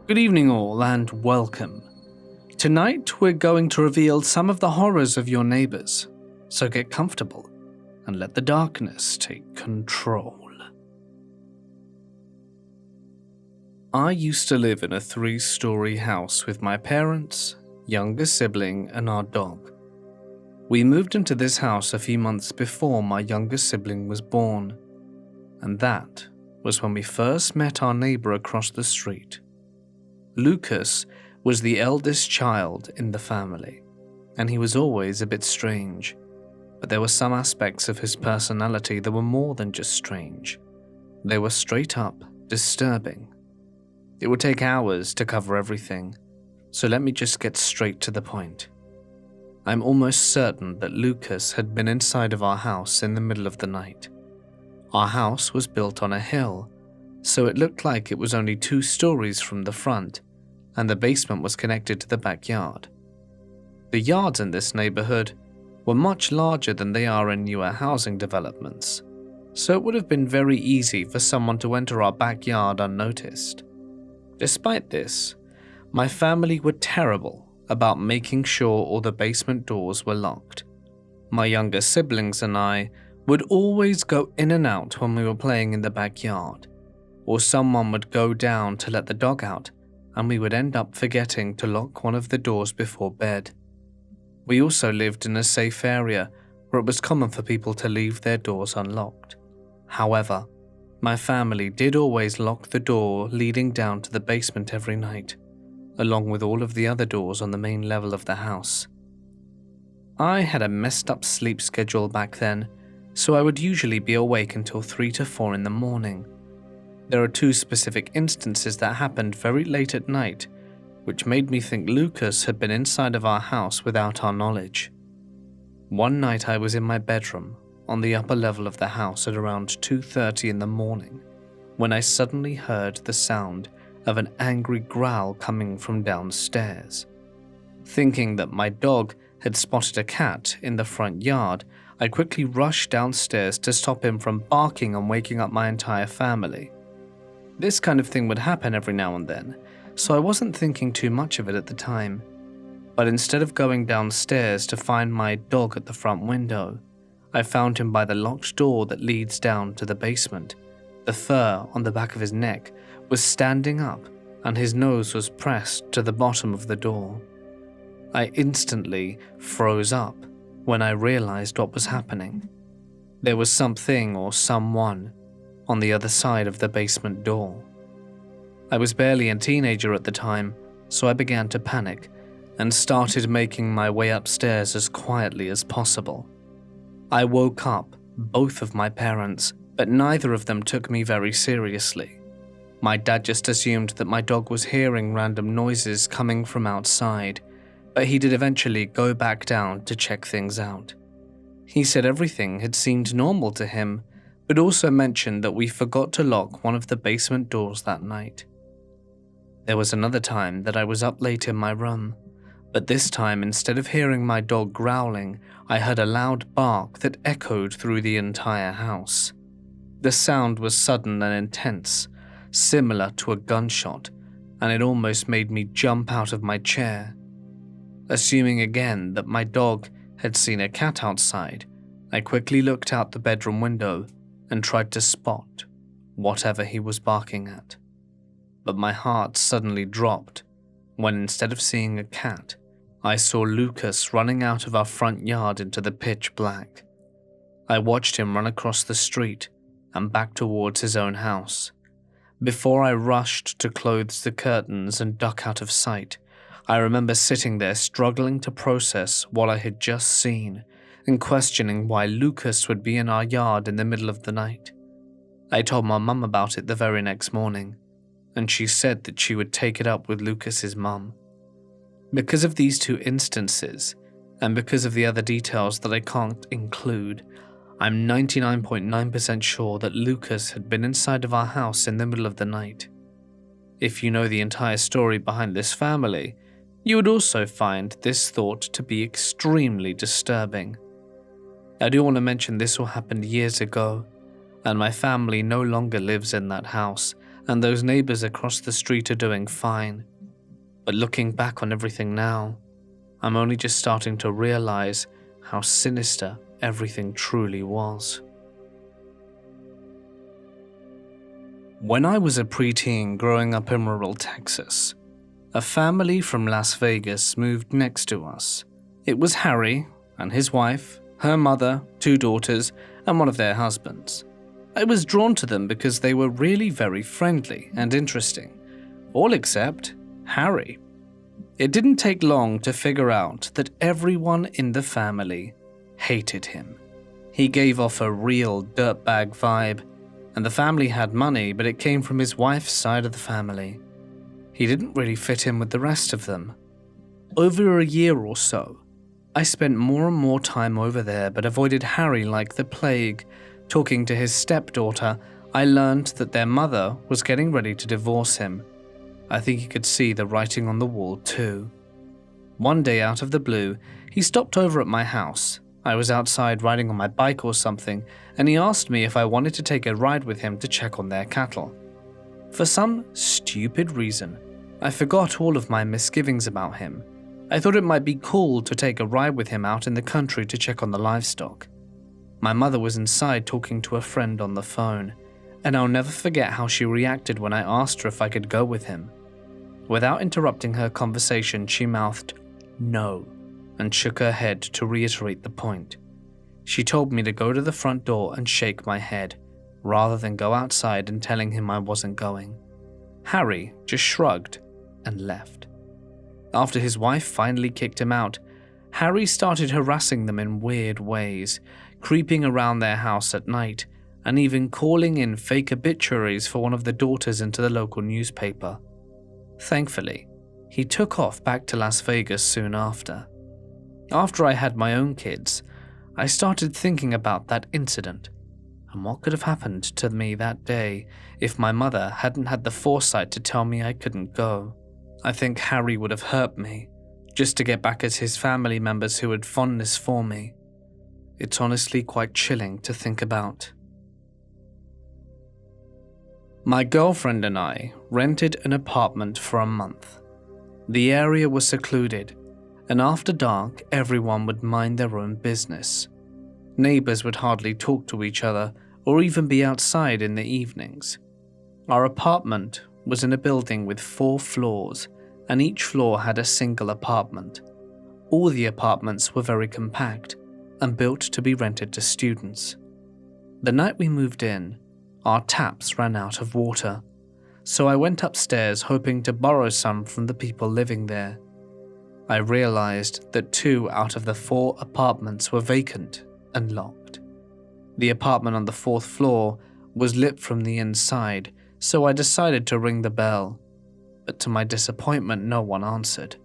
Good evening all and welcome. Tonight we're going to reveal some of the horrors of your neighbors, so get comfortable and let the darkness take control. I used to live in a 3-story house with my parents, younger sibling and our dog. We moved into this house a few months before my younger sibling was born, and that was when we first met our neighbor across the street. Lucas was the eldest child in the family, and he was always a bit strange, but there were some aspects of his personality that were more than just strange. They were straight up disturbing. It would take hours to cover everything, so let me just get straight to the point. I'm almost certain that Lucas had been inside of our house in the middle of the night. Our house was built on a hill, so it looked like it was only 2 stories from the front, and the basement was connected to the backyard. The yards in this neighborhood were much larger than they are in newer housing developments, so it would have been very easy for someone to enter our backyard unnoticed. Despite this, my family were terrible about making sure all the basement doors were locked. My younger siblings and I would always go in and out when we were playing in the backyard, or someone would go down to let the dog out, and we would end up forgetting to lock one of the doors before bed. We also lived in a safe area where it was common for people to leave their doors unlocked. However, my family did always lock the door leading down to the basement every night, along with all of the other doors on the main level of the house. I had a messed up sleep schedule back then, so I would usually be awake until 3 to 4 in the morning. There are 2 specific instances that happened very late at night, which made me think Lucas had been inside of our house without our knowledge. One night I was in my bedroom on the upper level of the house at around 2:30 in the morning, when I suddenly heard the sound of an angry growl coming from downstairs. Thinking that my dog had spotted a cat in the front yard, I quickly rushed downstairs to stop him from barking and waking up my entire family. This kind of thing would happen every now and then, so I wasn't thinking too much of it at the time. But instead of going downstairs to find my dog at the front window, I found him by the locked door that leads down to the basement. The fur on the back of his neck was standing up, and his nose was pressed to the bottom of the door. I instantly froze up when I realized what was happening. There was something or someone on the other side of the basement door. I was barely a teenager at the time, so I began to panic and started making my way upstairs as quietly as possible. I woke up both of my parents, but neither of them took me very seriously. My dad just assumed that my dog was hearing random noises coming from outside, but he did eventually go back down to check things out. He said everything had seemed normal to him, but also mentioned that we forgot to lock one of the basement doors that night. There was another time that I was up late in my room, but this time instead of hearing my dog growling, I heard a loud bark that echoed through the entire house. The sound was sudden and intense, similar to a gunshot, and it almost made me jump out of my chair. Assuming again that my dog had seen a cat outside, I quickly looked out the bedroom window and tried to spot whatever he was barking at. But my heart suddenly dropped when instead of seeing a cat, I saw Lucas running out of our front yard into the pitch black. I watched him run across the street and back towards his own house. Before I rushed to close the curtains and duck out of sight, I remember sitting there struggling to process what I had just seen and questioning why Lucas would be in our yard in the middle of the night. I told my mum about it the very next morning, and she said that she would take it up with Lucas's mum. Because of these 2 instances, and because of the other details that I can't include, I'm 99.9% sure that Lucas had been inside of our house in the middle of the night. If you know the entire story behind this family, you would also find this thought to be extremely disturbing. I do want to mention this all happened years ago, and my family no longer lives in that house, and those neighbors across the street are doing fine. But looking back on everything now, I'm only just starting to realize how sinister everything truly was. When I was a preteen growing up in rural Texas, a family from Las Vegas moved next to us. It was Harry and his wife, her mother, 2 daughters, and one of their husbands. I was drawn to them because they were really very friendly and interesting, all except Harry. It didn't take long to figure out that everyone in the family hated him. He gave off a real dirtbag vibe, and the family had money, but it came from his wife's side of the family. He didn't really fit in with the rest of them. Over a year or so, I spent more and more time over there, but avoided Harry like the plague. Talking to his stepdaughter, I learned that their mother was getting ready to divorce him. I think he could see the writing on the wall too. One day out of the blue, he stopped over at my house. I was outside riding on my bike or something, and he asked me if I wanted to take a ride with him to check on their cattle. For some stupid reason, I forgot all of my misgivings about him. I thought it might be cool to take a ride with him out in the country to check on the livestock. My mother was inside talking to a friend on the phone, and I'll never forget how she reacted when I asked her if I could go with him. Without interrupting her conversation, she mouthed, "No," and shook her head to reiterate the point. She told me to go to the front door and shake my head, rather than go outside and telling him I wasn't going. Harry just shrugged and left. After his wife finally kicked him out, Harry started harassing them in weird ways, creeping around their house at night, and even calling in fake obituaries for one of the daughters into the local newspaper. Thankfully, he took off back to Las Vegas soon after. After I had my own kids, I started thinking about that incident and what could have happened to me that day if my mother hadn't had the foresight to tell me I couldn't go. I think Harry would have hurt me, just to get back at his family members who had fondness for me. It's honestly quite chilling to think about. My girlfriend and I rented an apartment for a month. The area was secluded, and after dark, everyone would mind their own business. Neighbors would hardly talk to each other or even be outside in the evenings. Our apartment was in a building with 4 floors, and each floor had a single apartment. All the apartments were very compact and built to be rented to students. The night we moved in, our taps ran out of water, so I went upstairs hoping to borrow some from the people living there. I realized that 2 out of the 4 apartments were vacant and locked. The apartment on the 4th floor was lit from the inside, so I decided to ring the bell, but to my disappointment, no one answered.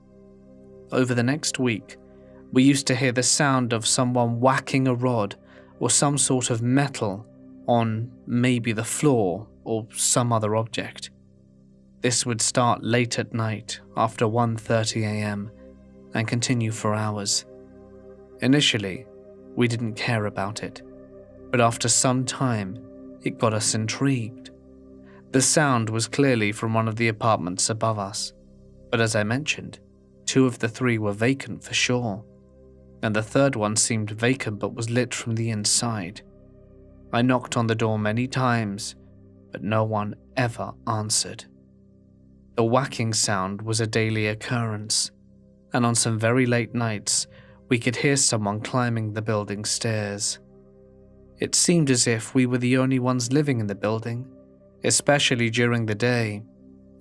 Over the next week, we used to hear the sound of someone whacking a rod or some sort of metal on maybe the floor or some other object. This would start late at night after 1:30 a.m. and continue for hours. Initially, we didn't care about it, but after some time, it got us intrigued. The sound was clearly from one of the apartments above us, but as I mentioned, 2 of the 3 were vacant for sure, and the 3rd one seemed vacant but was lit from the inside. I knocked on the door many times, but no one ever answered. The whacking sound was a daily occurrence, and on some very late nights, we could hear someone climbing the building stairs. It seemed as if we were the only ones living in the building, especially during the day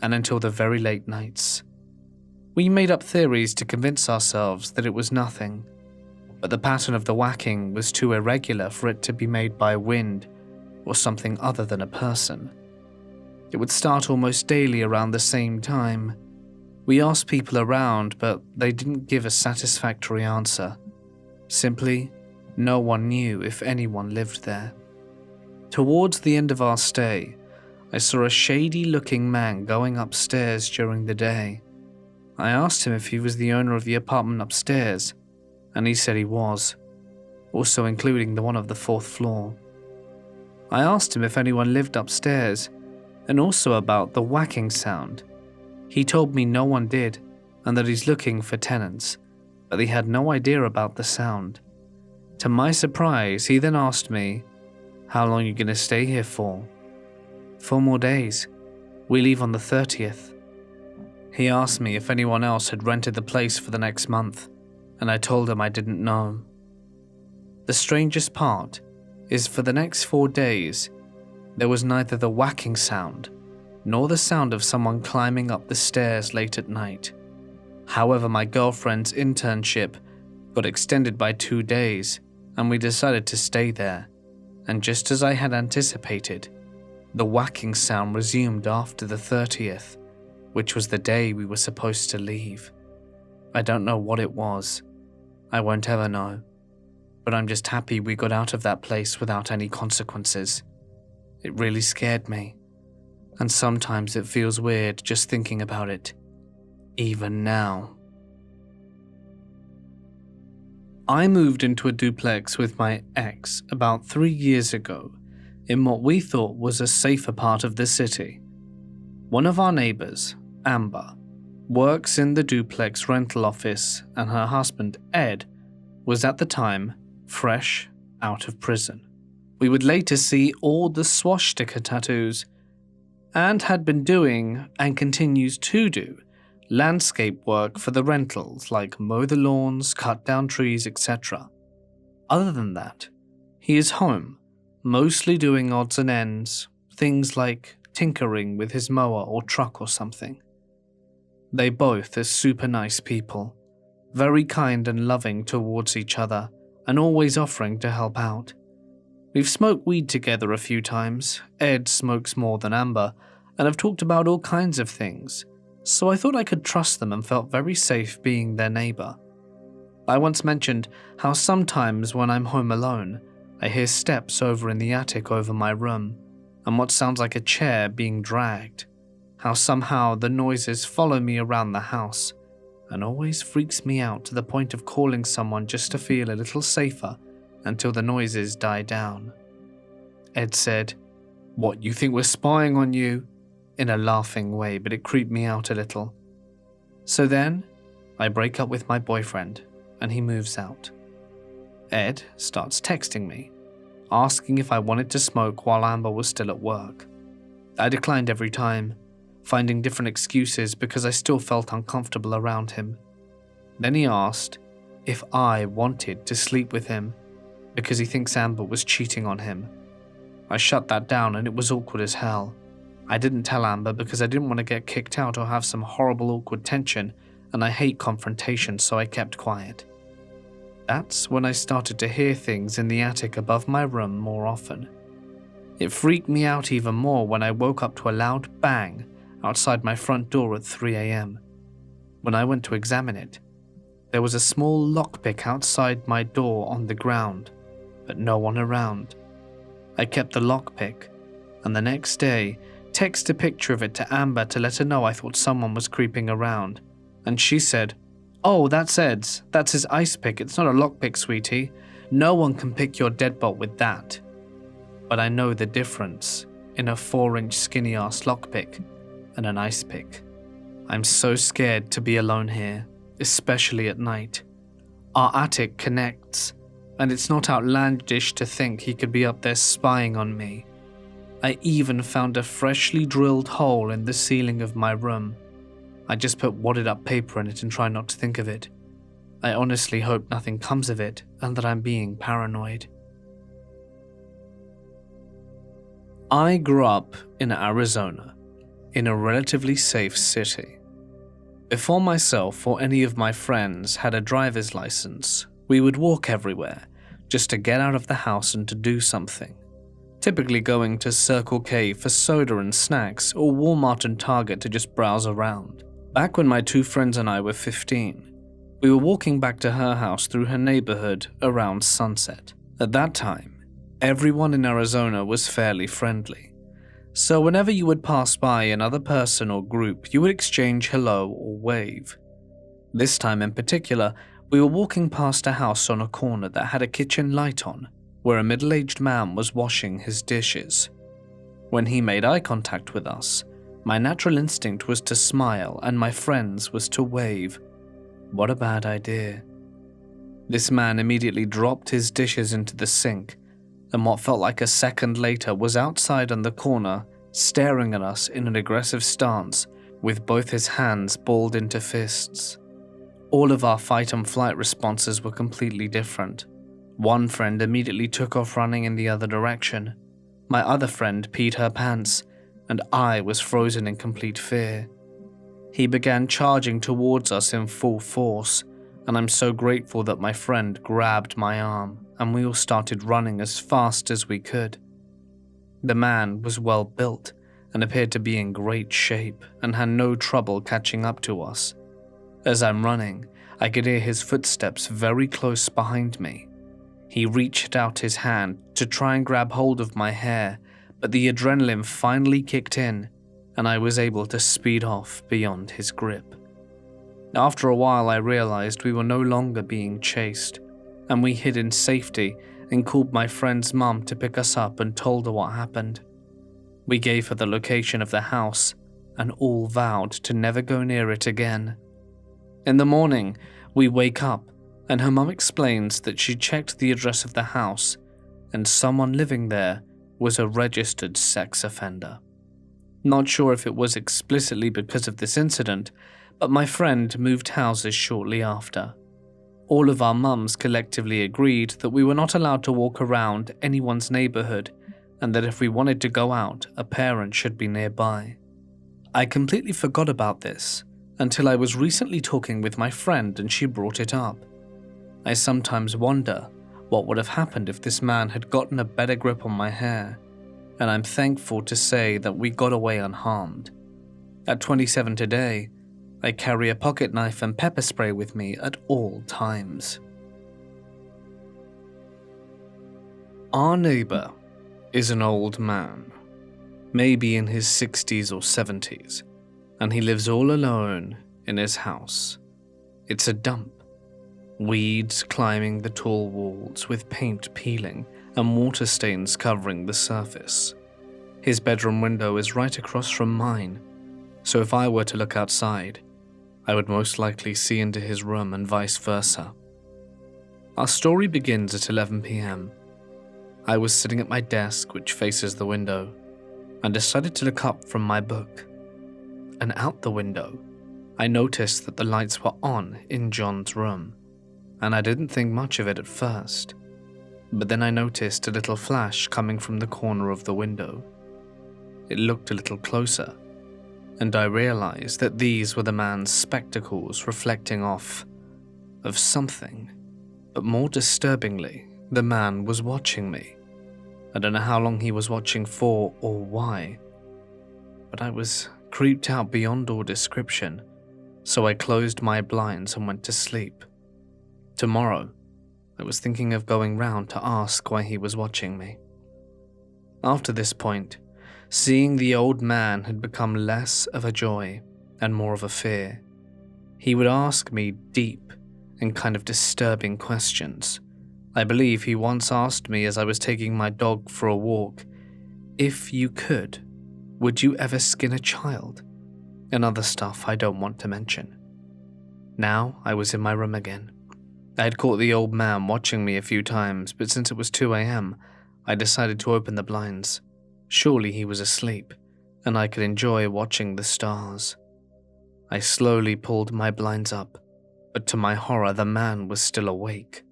and until the very late nights. We made up theories to convince ourselves that it was nothing, but the pattern of the whacking was too irregular for it to be made by wind or something other than a person. It would start almost daily around the same time. We asked people around, but they didn't give a satisfactory answer. Simply, no one knew if anyone lived there. Towards the end of our stay, I saw a shady-looking man going upstairs during the day. I asked him if he was the owner of the apartment upstairs, and he said he was, also including the one of the 4th floor. I asked him if anyone lived upstairs, and also about the whacking sound. He told me no one did, and that he's looking for tenants, but he had no idea about the sound. To my surprise, he then asked me, "How long are you going to stay here for?" "4 more days. We leave on the 30th. He asked me if anyone else had rented the place for the next month, and I told him I didn't know. The strangest part is for the next 4 days, there was neither the whacking sound nor the sound of someone climbing up the stairs late at night. However, my girlfriend's internship got extended by 2 days, and we decided to stay there, and just as I had anticipated, the whacking sound resumed after the 30th, which was the day we were supposed to leave. I don't know what it was. I won't ever know. But I'm just happy we got out of that place without any consequences. It really scared me, and sometimes it feels weird just thinking about it, even now. I moved into a duplex with my ex about 3 years ago in what we thought was a safer part of the city. One of our neighbors, Amber, works in the duplex rental office, and her husband, Ed, was at the time fresh out of prison. We would later see all the swastika tattoos, and had been doing, and continues to do, landscape work for the rentals like mow the lawns, cut down trees, etc. Other than that, he is home, mostly doing odds and ends, things like tinkering with his mower or truck or something. They both are super nice people, very kind and loving towards each other, and always offering to help out. We've smoked weed together a few times. Ed smokes more than Amber, and have talked about all kinds of things, so I thought I could trust them and felt very safe being their neighbor. I once mentioned how sometimes when I'm home alone, I hear steps over in the attic over my room, and what sounds like a chair being dragged, how somehow the noises follow me around the house, and always freaks me out to the point of calling someone just to feel a little safer until the noises die down. Ed said, "What, you think we're spying on you?" in a laughing way, but it creeped me out a little. So then, I break up with my boyfriend, and he moves out. Ed starts texting me, asking if I wanted to smoke while Amber was still at work. I declined every time, finding different excuses because I still felt uncomfortable around him. Then he asked if I wanted to sleep with him because he thinks Amber was cheating on him. I shut that down and it was awkward as hell. I didn't tell Amber because I didn't want to get kicked out or have some horrible awkward tension, and I hate confrontation, so I kept quiet. That's when I started to hear things in the attic above my room more often. It freaked me out even more when I woke up to a loud bang outside my front door at 3 a.m. When I went to examine it, there was a small lockpick outside my door on the ground, but no one around. I kept the lockpick, and the next day, texted a picture of it to Amber to let her know I thought someone was creeping around, and she said, "Oh, that's Ed's. That's his ice pick. It's not a lockpick, sweetie. No one can pick your deadbolt with that." But I know the difference in a 4-inch skinny-ass lockpick and an ice pick. I'm so scared to be alone here, especially at night. Our attic connects, and it's not outlandish to think he could be up there spying on me. I even found a freshly drilled hole in the ceiling of my room. I just put wadded up paper in it and try not to think of it. I honestly hope nothing comes of it and that I'm being paranoid. I grew up in Arizona, in a relatively safe city. Before myself or any of my friends had a driver's license, we would walk everywhere just to get out of the house and to do something. Typically going to Circle K for soda and snacks, or Walmart and Target to just browse around. Back when my 2 friends and I were 15, we were walking back to her house through her neighborhood around sunset. At that time, everyone in Arizona was fairly friendly, so whenever you would pass by another person or group, you would exchange hello or wave. This time in particular, we were walking past a house on a corner that had a kitchen light on, where a middle-aged man was washing his dishes. When he made eye contact with us, my natural instinct was to smile and my friend's was to wave. What a bad idea. This man immediately dropped his dishes into the sink, and what felt like a second later was outside on the corner, staring at us in an aggressive stance, with both his hands balled into fists. All of our fight and flight responses were completely different. One friend immediately took off running in the other direction. My other friend peed her pants, and I was frozen in complete fear. He began charging towards us in full force, and I'm so grateful that my friend grabbed my arm and we all started running as fast as we could. The man was well built and appeared to be in great shape and had no trouble catching up to us. As I'm running, I could hear his footsteps very close behind me. He reached out his hand to try and grab hold of my hair, but the adrenaline finally kicked in and I was able to speed off beyond his grip. After a while, I realized we were no longer being chased, and we hid in safety and called my friend's mum to pick us up and told her what happened. We gave her the location of the house and all vowed to never go near it again. In the morning, we wake up and her mum explains that she checked the address of the house and someone living there was a registered sex offender. Not sure if it was explicitly because of this incident, but my friend moved houses shortly after. All of our mums collectively agreed that we were not allowed to walk around anyone's neighborhood and that if we wanted to go out, a parent should be nearby. I completely forgot about this until I was recently talking with my friend and she brought it up. I sometimes wonder what would have happened if this man had gotten a better grip on my hair, and I'm thankful to say that we got away unharmed. At 27 today, I carry a pocket knife and pepper spray with me at all times. Our neighbor is an old man, maybe in his 60s or 70s, and he lives all alone in his house. It's a dump. Weeds climbing the tall walls with paint peeling and water stains covering the surface. His bedroom window is right across from mine, so if I were to look outside, I would most likely see into his room and vice versa. Our story begins at 11 p.m. I was sitting at my desk, which faces the window, and decided to look up from my book. And out the window, I noticed that the lights were on in John's room, and I didn't think much of it at first. But then I noticed a little flash coming from the corner of the window. It looked a little closer, and I realized that these were the man's spectacles reflecting off of something. But more disturbingly, the man was watching me. I don't know how long he was watching for or why, but I was creeped out beyond all description, so I closed my blinds and went to sleep. Tomorrow, I was thinking of going round to ask why he was watching me. After this point, seeing the old man had become less of a joy and more of a fear. He would ask me deep and kind of disturbing questions. I believe he once asked me as I was taking my dog for a walk, "If you could, would you ever skin a child?" and other stuff I don't want to mention. Now I was in my room again. I had caught the old man watching me a few times, but since it was 2 a.m., I decided to open the blinds. Surely he was asleep, and I could enjoy watching the stars. I slowly pulled my blinds up, but to my horror the man was still awake,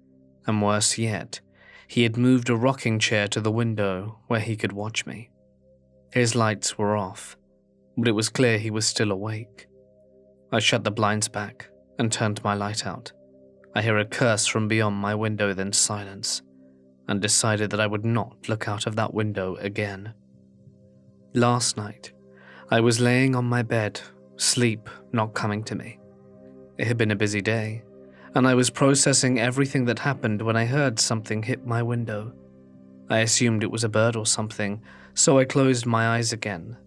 and worse yet, he had moved a rocking chair to the window where he could watch me. His lights were off, but it was clear he was still awake. I shut the blinds back and turned my light out. I hear a curse from beyond my window, then silence, and decided that I would not look out of that window again. Last night, I was laying on my bed, sleep not coming to me. It had been a busy day, and I was processing everything that happened when I heard something hit my window. I assumed it was a bird or something, so I closed my eyes again,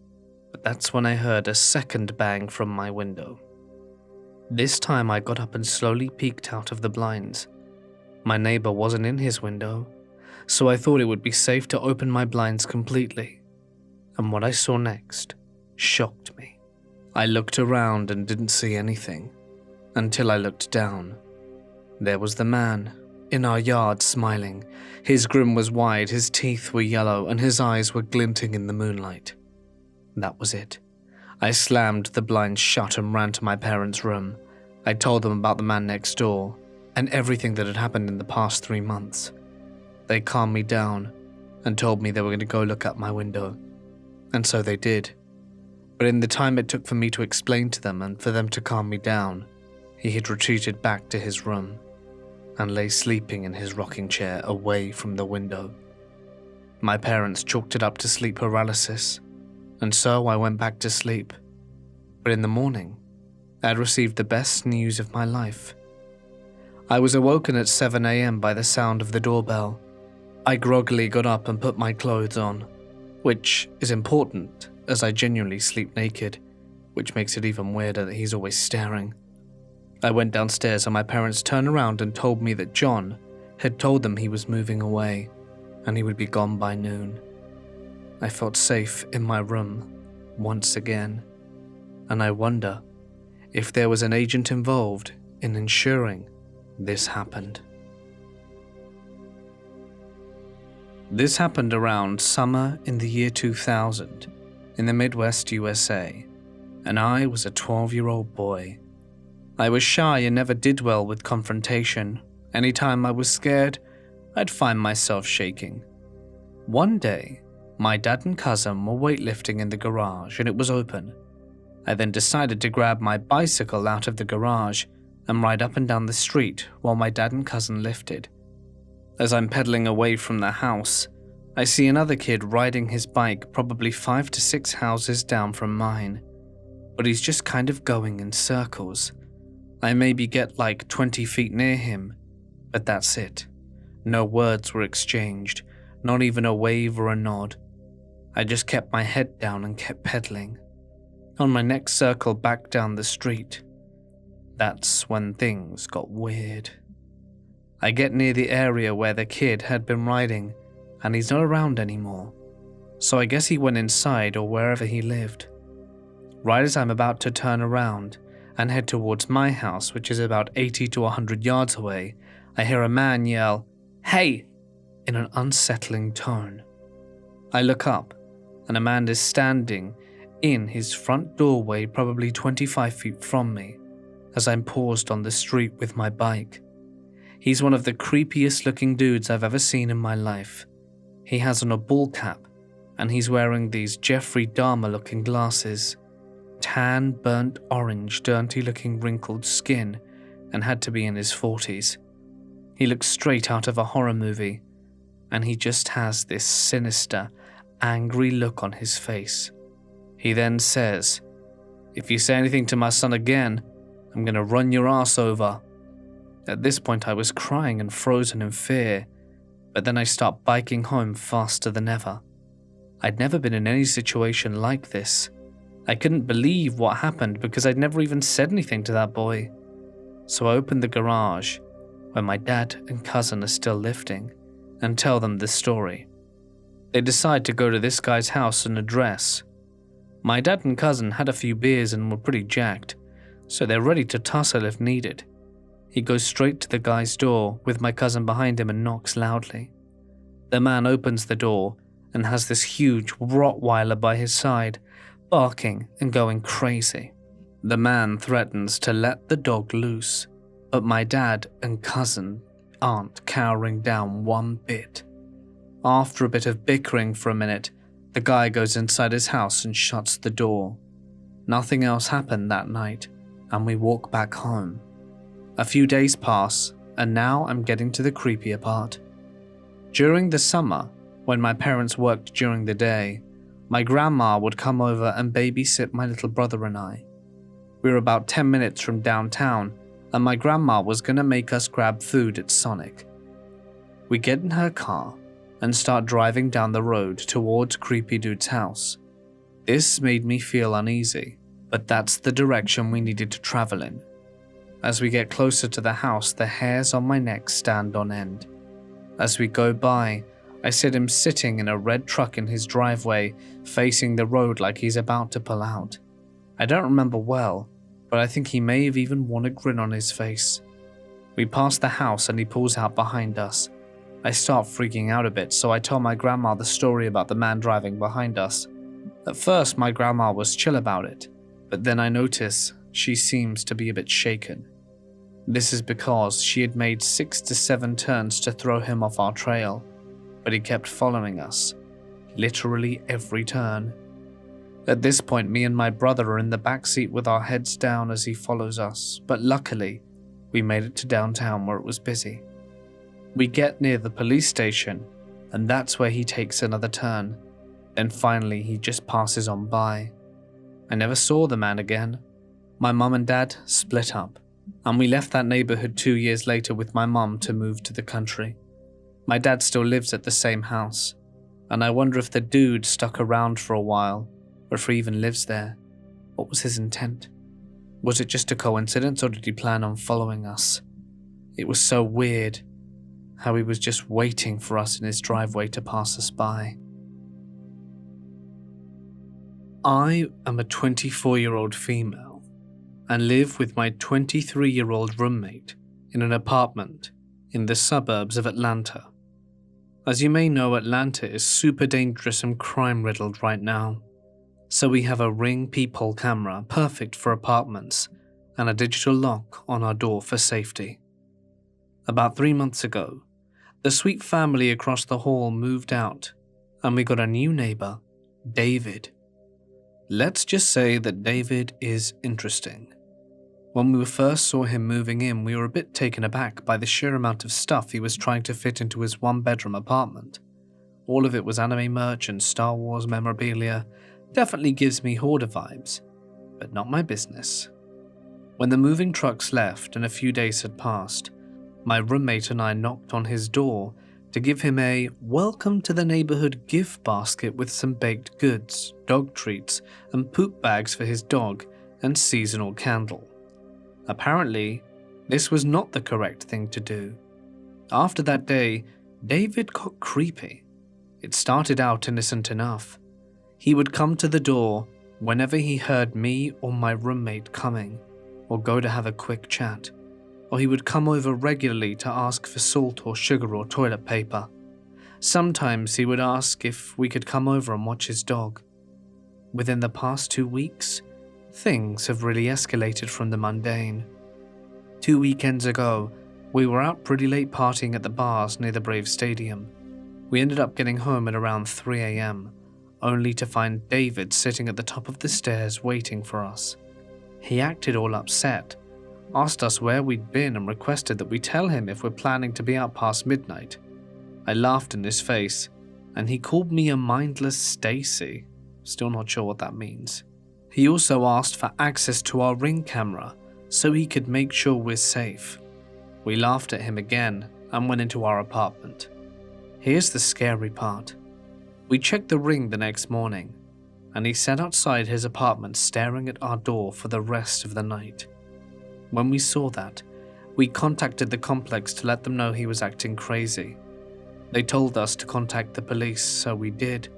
but that's when I heard a second bang from my window. This time I got up and slowly peeked out of the blinds. My neighbor wasn't in his window, so I thought it would be safe to open my blinds completely. and what I saw next shocked me. I looked around and didn't see anything, until I looked down. There was the man, in our yard, smiling. His grin was wide, his teeth were yellow, and his eyes were glinting in the moonlight. That was it. I slammed the blinds shut and ran to my parents' room. I told them about the man next door, and everything that had happened in the past 3 months. They calmed me down and told me they were going to go look out my window. And so they did. But in the time it took for me to explain to them and for them to calm me down, he had retreated back to his room and lay sleeping in his rocking chair away from the window. My parents chalked it up to sleep paralysis, and so I went back to sleep. But in the morning, I had received the best news of my life. I was awoken at 7 a.m. by the sound of the doorbell. I groggily got up and put my clothes on, which is important as I genuinely sleep naked, which makes it even weirder that he's always staring. I went downstairs and my parents turned around and told me that John had told them he was moving away and he would be gone by noon. I felt safe in my room once again, and I wonder if there was an agent involved in ensuring this happened. This happened around summer in the year 2000 in the Midwest USA, and I was a 12-year-old boy. I was shy and never did well with confrontation. Anytime I was scared, I'd find myself shaking. One day, my dad and cousin were weightlifting in the garage and it was open. I then decided to grab my bicycle out of the garage and ride up and down the street while my dad and cousin lifted. As I'm pedaling away from the house, I see another kid riding his bike probably 5 to 6 houses down from mine, but he's just kind of going in circles. I maybe get like 20 feet near him, but that's it. No words were exchanged, not even a wave or a nod. I just kept my head down and kept pedaling. On my next circle back down the street, that's when things got weird. I get near the area where the kid had been riding, and he's not around anymore, so I guess he went inside or wherever he lived. Right as I'm about to turn around and head towards my house, which is about 80 to 100 yards away, I hear a man yell, "Hey!" in an unsettling tone. I look up, and a man is standing in his front doorway probably 25 feet from me, as I'm paused on the street with my bike. He's one of the creepiest looking dudes I've ever seen in my life. He has on a ball cap, and he's wearing these Jeffrey Dahmer looking glasses. Tan, burnt orange, dirty looking wrinkled skin, and had to be in his 40s. He looks straight out of a horror movie, and he just has this sinister, angry look on his face. He then says, "If you say anything to my son again, I'm gonna run your ass over." At this point I was crying and frozen in fear, but then I start biking home faster than ever. I'd never been in any situation like this. I couldn't believe what happened because I'd never even said anything to that boy. So I opened the garage, where my dad and cousin are still lifting, and tell them this story. They decide to go to this guy's house and address. My dad and cousin had a few beers and were pretty jacked, so they're ready to tussle if needed. He goes straight to the guy's door with my cousin behind him and knocks loudly. The man opens the door and has this huge Rottweiler by his side, barking and going crazy. The man threatens to let the dog loose, but my dad and cousin aren't cowering down one bit. After a bit of bickering for a minute, the guy goes inside his house and shuts the door. Nothing else happened that night, and we walk back home. A few days pass, and now I'm getting to the creepier part. During the summer, when my parents worked during the day, my grandma would come over and babysit my little brother and I. We were about 10 minutes from downtown, and my grandma was going to make us grab food at Sonic. We get in her car and start driving down the road towards Creepy Dude's house. This made me feel uneasy, but that's the direction we needed to travel in. As we get closer to the house, the hairs on my neck stand on end. As we go by, I see him sitting in a red truck in his driveway, facing the road like he's about to pull out. I don't remember well, but I think he may have even worn a grin on his face. We pass the house and he pulls out behind us. I start freaking out a bit, so I tell my grandma the story about the man driving behind us. At first, my grandma was chill about it, but then I notice she seems to be a bit shaken. This is because she had made 6 to 7 turns to throw him off our trail, but he kept following us, literally every turn. At this point, me and my brother are in the back seat with our heads down as he follows us, but luckily, we made it to downtown where it was busy. We get near the police station, and that's where he takes another turn. Then finally, he just passes on by. I never saw the man again. My mum and dad split up, and we left that neighborhood 2 years later with my mum to move to the country. My dad still lives at the same house, and I wonder if the dude stuck around for a while, or if he even lives there. What was his intent? Was it just a coincidence, or did he plan on following us? It was so weird how he was just waiting for us in his driveway to pass us by. I am a 24-year-old female and live with my 23-year-old roommate in an apartment in the suburbs of Atlanta. As you may know, Atlanta is super dangerous and crime-riddled right now. So we have a Ring peephole camera, perfect for apartments, and a digital lock on our door for safety. About 3 months ago, the sweet family across the hall moved out, and we got a new neighbor, David. Let's just say that David is interesting. When we first saw him moving in, we were a bit taken aback by the sheer amount of stuff he was trying to fit into his one-bedroom apartment. All of it was anime merch and Star Wars memorabilia. Definitely gives me hoarder vibes, but not my business. When the moving trucks left and a few days had passed, my roommate and I knocked on his door to give him a welcome to the neighborhood gift basket with some baked goods, dog treats, and poop bags for his dog and seasonal candle. Apparently, this was not the correct thing to do. After that day, David got creepy. It started out innocent enough. He would come to the door whenever he heard me or my roommate coming, or go to have a quick chat, or he would come over regularly to ask for salt or sugar or toilet paper. Sometimes he would ask if we could come over and watch his dog. Within the past 2 weeks, things have really escalated from the mundane. 2 weekends ago, we were out pretty late partying at the bars near the Brave Stadium. We ended up getting home at around 3 a.m., only to find David sitting at the top of the stairs waiting for us. He acted all upset, asked us where we'd been and requested that we tell him if we're planning to be out past midnight. I laughed in his face, and he called me a mindless Stacy. Still not sure what that means. He also asked for access to our Ring camera so he could make sure we're safe. We laughed at him again and went into our apartment. Here's the scary part. We checked the Ring the next morning, and he sat outside his apartment staring at our door for the rest of the night. When we saw that, we contacted the complex to let them know he was acting crazy. They told us to contact the police, so we did.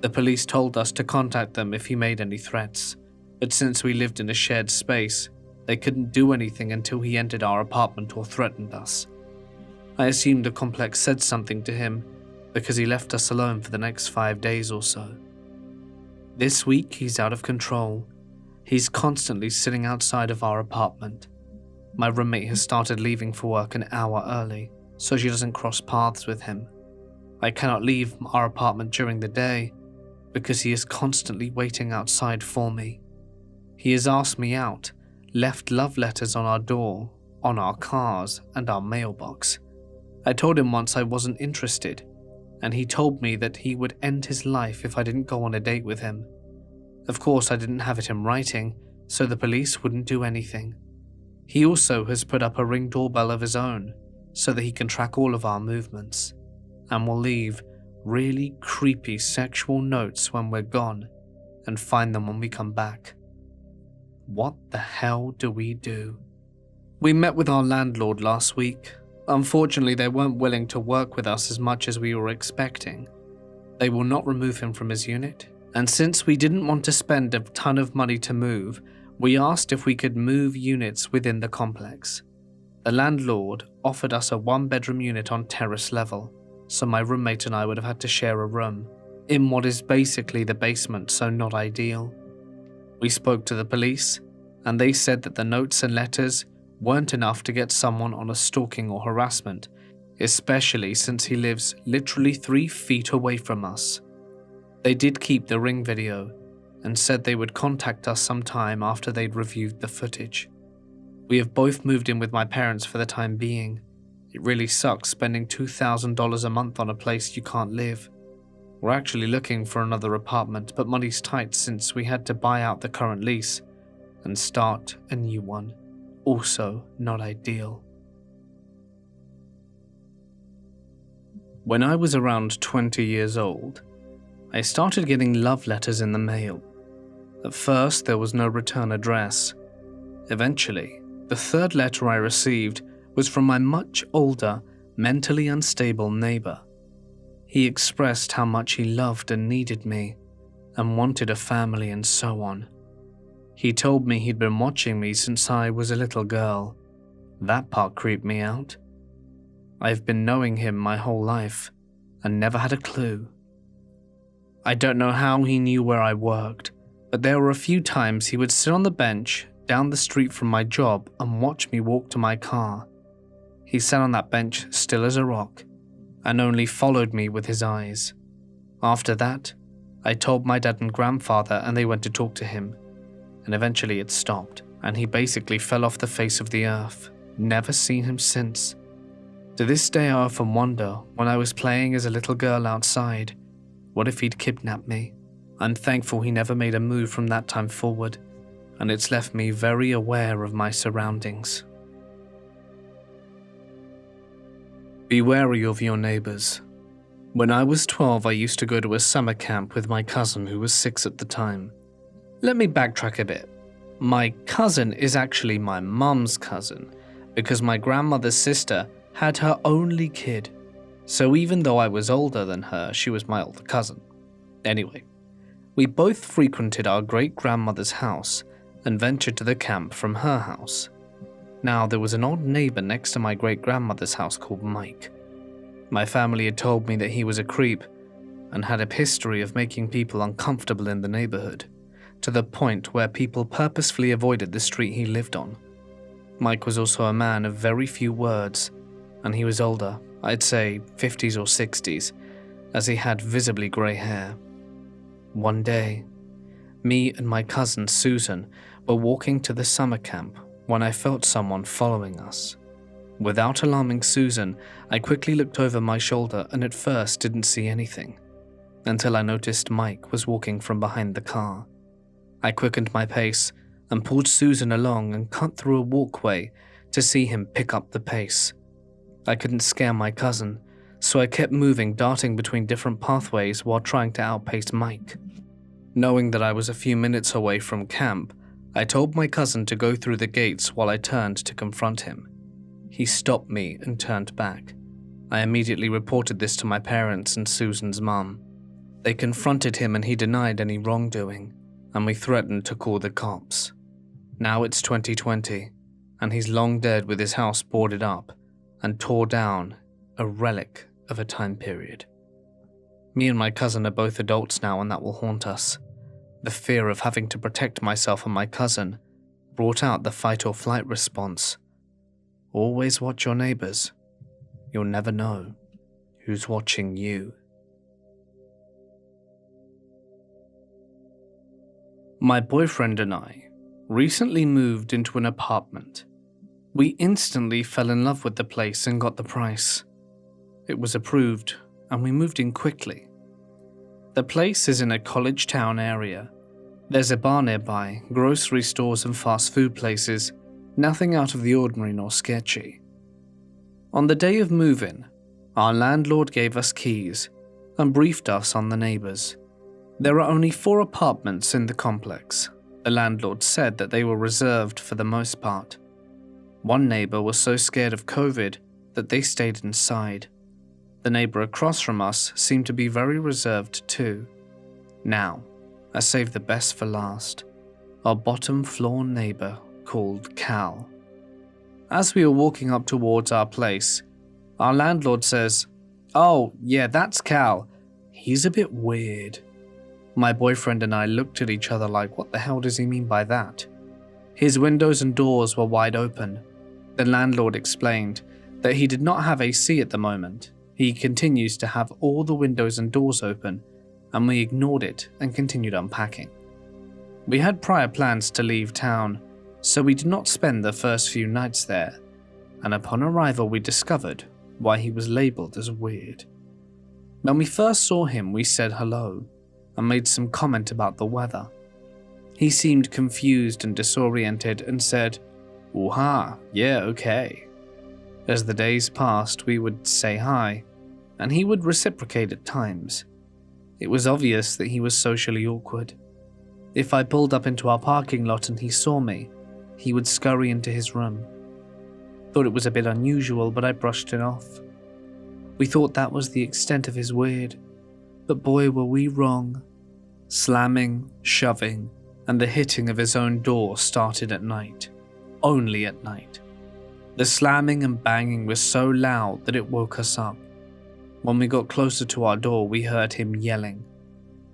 The police told us to contact them if he made any threats, but since we lived in a shared space, they couldn't do anything until he entered our apartment or threatened us. I assumed the complex said something to him, because he left us alone for the next 5 days or so. This week, he's out of control. He's constantly sitting outside of our apartment. My roommate has started leaving for work an hour early, so she doesn't cross paths with him. I cannot leave our apartment during the day, because he is constantly waiting outside for me. He has asked me out, left love letters on our door, on our cars, and our mailbox. I told him once I wasn't interested, and he told me that he would end his life if I didn't go on a date with him. Of course, I didn't have it in writing, so the police wouldn't do anything. He also has put up a Ring doorbell of his own, so that he can track all of our movements, and will leave really creepy sexual notes when we're gone, and find them when we come back. What the hell do we do? We met with our landlord last week, Unfortunately, they weren't willing to work with us as much as we were expecting. They will not remove him from his unit, and since we didn't want to spend a ton of money to move, we asked if we could move units within the complex. The landlord offered us a one-bedroom unit on terrace level, so my roommate and I would have had to share a room, in what is basically the basement, so not ideal. We spoke to the police, and they said that the notes and letters weren't enough to get someone on a stalking or harassment, especially since he lives literally 3 feet away from us. They did keep the Ring video, and said they would contact us sometime after they'd reviewed the footage. We have both moved in with my parents for the time being. It really sucks spending $2,000 a month on a place you can't live. We're actually looking for another apartment, but money's tight since we had to buy out the current lease and start a new one. Also not ideal. When I was around 20 years old, I started getting love letters in the mail. At first, there was no return address. Eventually, the 3rd letter I received was from my much older, mentally unstable neighbor. He expressed how much he loved and needed me, and wanted a family and so on. He told me he'd been watching me since I was a little girl. That part creeped me out. I've been knowing him my whole life, and never had a clue. I don't know how he knew where I worked, but there were a few times he would sit on the bench down the street from my job and watch me walk to my car. He sat on that bench still as a rock, and only followed me with his eyes. After that, I told my dad and grandfather and they went to talk to him, and eventually it stopped, and he basically fell off the face of the earth. Never seen him since. To this day I often wonder, when I was playing as a little girl outside, what if he'd kidnapped me? I'm thankful he never made a move from that time forward, and it's left me very aware of my surroundings. Be wary of your neighbors. When I was 12, I used to go to a summer camp with my cousin who was 6 at the time. Let me backtrack a bit. My cousin is actually my mum's cousin, because my grandmother's sister had her only kid. So even though I was older than her, she was my older cousin. Anyway, we both frequented our great-grandmother's house and ventured to the camp from her house. Now, there was an odd neighbor next to my great-grandmother's house called Mike. My family had told me that he was a creep and had a history of making people uncomfortable in the neighborhood, to the point where people purposefully avoided the street he lived on. Mike was also a man of very few words, and he was older, I'd say 50s or 60s, as he had visibly grey hair. One day, me and my cousin Susan were walking to the summer camp when I felt someone following us. Without alarming Susan, I quickly looked over my shoulder and at first didn't see anything, until I noticed Mike was walking from behind the car. I quickened my pace and pulled Susan along and cut through a walkway to see him pick up the pace. I couldn't scare my cousin, so I kept moving, darting between different pathways while trying to outpace Mike. Knowing that I was a few minutes away from camp, I told my cousin to go through the gates while I turned to confront him. He stopped me and turned back. I immediately reported this to my parents and Susan's mum. They confronted him and he denied any wrongdoing, and we threatened to call the cops. Now it's 2020, and he's long dead with his house boarded up and tore down, a relic of a time period. Me and my cousin are both adults now, and that will haunt us. The fear of having to protect myself and my cousin brought out the fight or flight response. Always watch your neighbors. You'll never know who's watching you. My boyfriend and I recently moved into an apartment. We instantly fell in love with the place and got the price. It was approved, and we moved in quickly. The place is in a college town area. There's a bar nearby, grocery stores and fast food places, nothing out of the ordinary nor sketchy. On the day of move-in, our landlord gave us keys and briefed us on the neighbors. There are only 4 apartments in the complex. The landlord said that they were reserved for the most part. One neighbor was so scared of COVID that they stayed inside. The neighbor across from us seemed to be very reserved too. Now, I saved the best for last. Our bottom floor neighbor called Cal. As we were walking up towards our place, our landlord says, "Oh, yeah, that's Cal. He's a bit weird." My boyfriend and I looked at each other like, what the hell does he mean by that? His windows and doors were wide open. The landlord explained that he did not have AC at the moment. He continues to have all the windows and doors open, and we ignored it and continued unpacking. We had prior plans to leave town, so we did not spend the first few nights there, and upon arrival we discovered why he was labelled as weird. When we first saw him, we said hello and made some comment about the weather. He seemed confused and disoriented and said, "Ooh-ha, yeah, okay." As the days passed, we would say hi, and he would reciprocate at times. It was obvious that he was socially awkward. If I pulled up into our parking lot and he saw me, he would scurry into his room. Thought it was a bit unusual, but I brushed it off. We thought that was the extent of his weird, but boy were we wrong. Slamming, shoving, and the hitting of his own door started at night. Only at night. The slamming and banging was so loud that it woke us up. When we got closer to our door, we heard him yelling.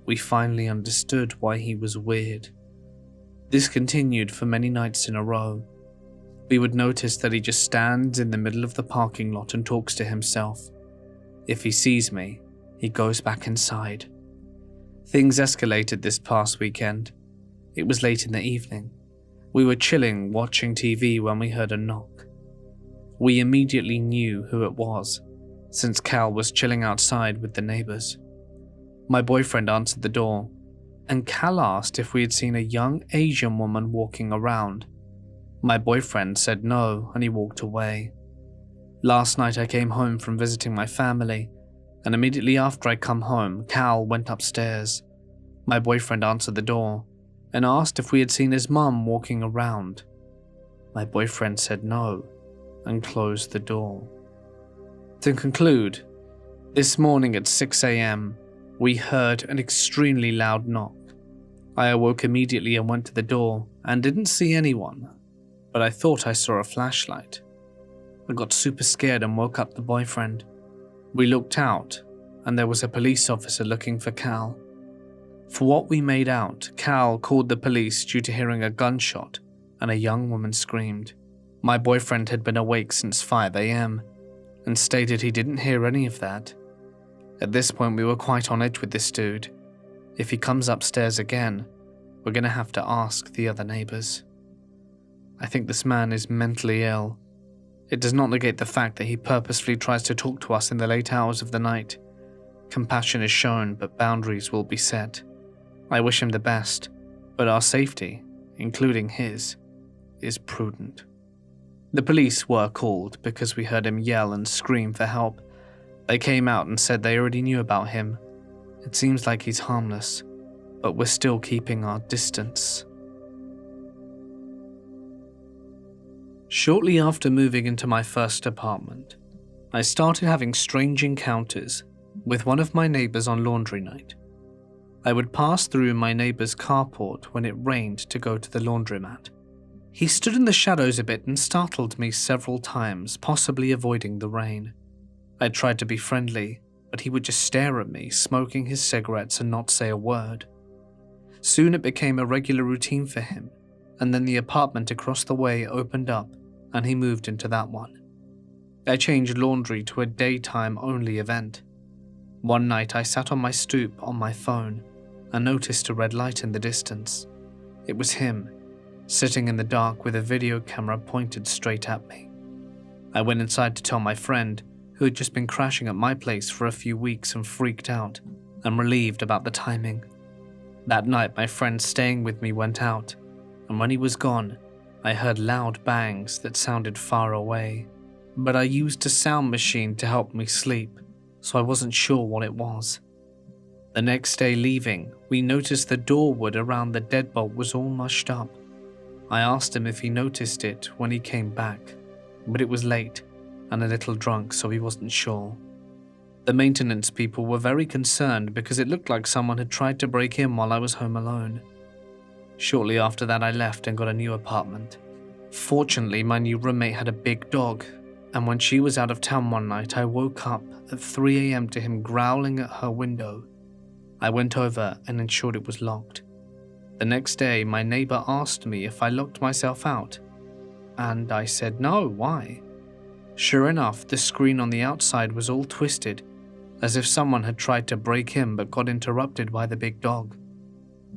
We finally understood why he was weird. This continued for many nights in a row. We would notice that he just stands in the middle of the parking lot and talks to himself. If he sees me, he goes back inside. Things escalated this past weekend. It was late in the evening. We were chilling, watching TV when we heard a knock. We immediately knew who it was, since Cal was chilling outside with the neighbors. My boyfriend answered the door, and Cal asked if we had seen a young Asian woman walking around. My boyfriend said no, and he walked away. Last night I came home from visiting my family, and immediately after I come home, Cal went upstairs. My boyfriend answered the door, and asked if we had seen his mum walking around. My boyfriend said no, and closed the door. To conclude, this morning at 6 a.m, we heard an extremely loud knock. I awoke immediately and went to the door and didn't see anyone, but I thought I saw a flashlight. I got super scared and woke up the boyfriend. We looked out, and there was a police officer looking for Cal. For what we made out, Cal called the police due to hearing a gunshot and a young woman screamed. My boyfriend had been awake since 5 a.m. and stated he didn't hear any of that. At this point, we were quite on edge with this dude. If he comes upstairs again, we're going to have to ask the other neighbors. I think this man is mentally ill. It does not negate the fact that he purposefully tries to talk to us in the late hours of the night. Compassion is shown, but boundaries will be set. I wish him the best, but our safety, including his, is prudent. The police were called because we heard him yell and scream for help. They came out and said they already knew about him. It seems like he's harmless, but we're still keeping our distance. Shortly after moving into my first apartment, I started having strange encounters with one of my neighbors on laundry night. I would pass through my neighbor's carport when it rained to go to the laundromat. He stood in the shadows a bit and startled me several times, possibly avoiding the rain. I tried to be friendly, but he would just stare at me, smoking his cigarettes and not say a word. Soon it became a regular routine for him, and then the apartment across the way opened up and he moved into that one. I changed laundry to a daytime-only event. One night I sat on my stoop on my phone and noticed a red light in the distance. It was him, sitting in the dark with a video camera pointed straight at me. I went inside to tell my friend, who had just been crashing at my place for a few weeks and freaked out and relieved about the timing. That night my friend staying with me went out, and when he was gone, I heard loud bangs that sounded far away, but I used a sound machine to help me sleep, so I wasn't sure what it was. The next day leaving, we noticed the door wood around the deadbolt was all mushed up. I asked him if he noticed it when he came back, but it was late, and a little drunk, so he wasn't sure. The maintenance people were very concerned because it looked like someone had tried to break in while I was home alone. Shortly after that, I left and got a new apartment. Fortunately, my new roommate had a big dog, and when she was out of town one night, I woke up at 3 a.m. to him growling at her window. I went over and ensured it was locked. The next day, my neighbor asked me if I locked myself out, and I said no, why? Sure enough, the screen on the outside was all twisted, as if someone had tried to break in but got interrupted by the big dog.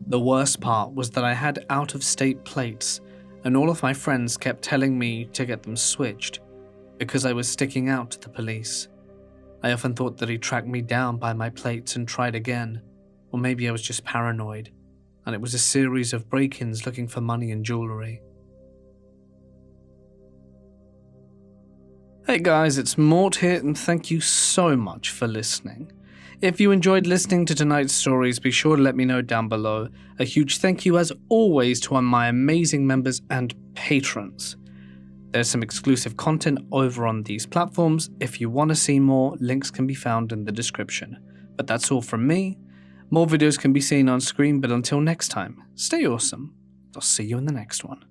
The worst part was that I had out-of-state plates, and all of my friends kept telling me to get them switched, because I was sticking out to the police. I often thought that he tracked me down by my plates and tried again, or maybe I was just paranoid, and it was a series of break-ins looking for money and jewelry. Hey guys, it's Mort here, and thank you so much for listening. If you enjoyed listening to tonight's stories, be sure to let me know down below. A huge thank you as always to my amazing members and patrons. There's some exclusive content over on these platforms. If you want to see more, links can be found in the description. But that's all from me. More videos can be seen on screen, but until next time, stay awesome. I'll see you in the next one.